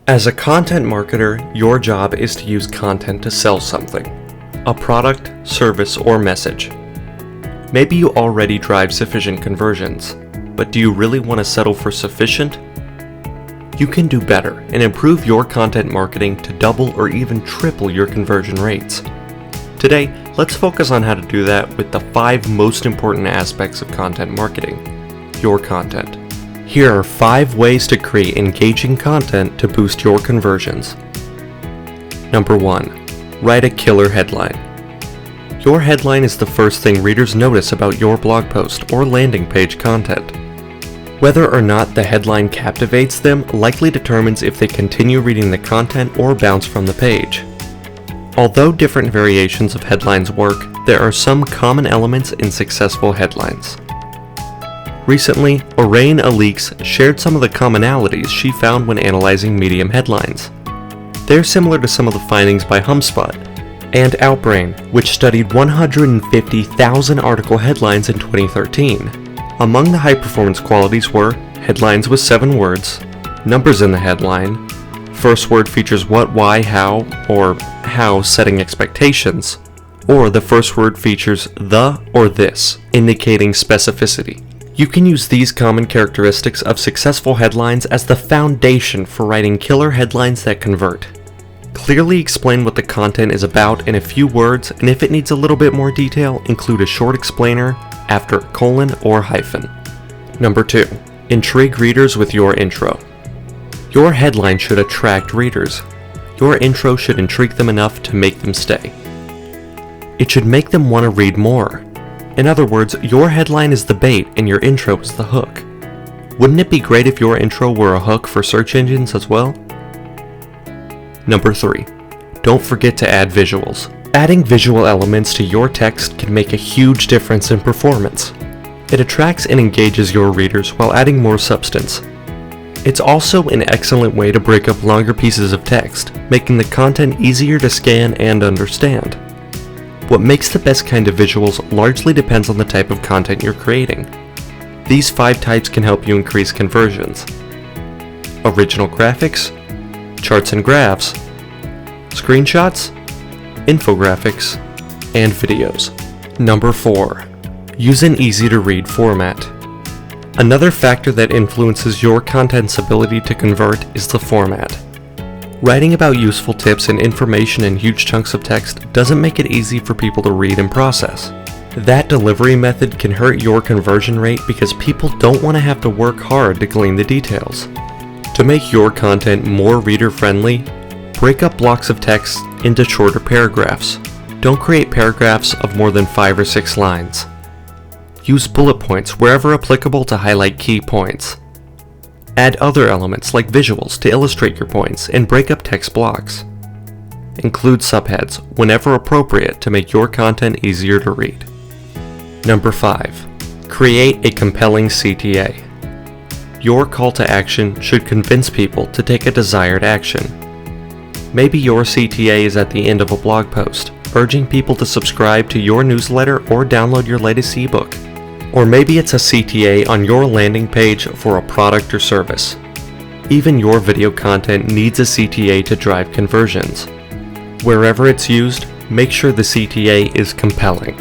As a content marketer, your job is to use content to sell something, a product, service, or message. Maybe you already drive sufficient conversions, but do you really want to settle for sufficient? You can do better and improve your content marketing to double or even triple your conversion rates. Today, let's focus on how to do that with the 5 most important aspects of content marketing. Your content. Here are 5 ways to create engaging content to boost your conversions. Number 1. Write a killer headline. Your headline is the first thing readers notice about your blog post or landing page content. Whether or not the headline captivates them likely determines if they continue reading the content or bounce from the page. Although different variations of headlines work, there are some common elements in successful headlines. Recently, Orain Alix shared some of the commonalities she found when analyzing medium headlines. They're similar to some of the findings by HubSpot and Outbrain, which studied 150,000 article headlines in 2013. Among the high-performance qualities were headlines with 7 words, numbers in the headline, first word features what, why, how, or how setting expectations, or the first word features the or this, indicating specificity. You can use these common characteristics of successful headlines as the foundation for writing killer headlines that convert. Clearly explain what the content is about in a few words, and if it needs a little bit more detail, include a short explainer after a colon or hyphen. Number 2. Intrigue readers with your intro. Your headline should attract readers. Your intro should intrigue them enough to make them stay. It should make them want to read more. In other words, your headline is the bait and your intro is the hook. Wouldn't it be great if your intro were a hook for search engines as well? Number 3. Don't forget to add visuals. Adding visual elements to your text can make a huge difference in performance. It attracts and engages your readers while adding more substance. It's also an excellent way to break up longer pieces of text, making the content easier to scan and understand. What makes the best kind of visuals largely depends on the type of content you're creating. These 5 types can help you increase conversions. Original graphics, charts and graphs, screenshots, infographics, and videos. Number 4. Use an easy-to-read format. Another factor that influences your content's ability to convert is the format. Writing about useful tips and information in huge chunks of text doesn't make it easy for people to read and process. That delivery method can hurt your conversion rate because people don't want to have to work hard to glean the details. To make your content more reader-friendly, break up blocks of text into shorter paragraphs. Don't create paragraphs of more than 5 or 6 lines. Use bullet points wherever applicable to highlight key points. Add other elements like visuals to illustrate your points and break up text blocks. Include subheads whenever appropriate to make your content easier to read. Number 5. Create a compelling CTA. Your call to action should convince people to take a desired action. Maybe your CTA is at the end of a blog post, urging people to subscribe to your newsletter or download your latest ebook. Or maybe it's a CTA on your landing page for a product or service. Even your video content needs a CTA to drive conversions. Wherever it's used, make sure the CTA is compelling.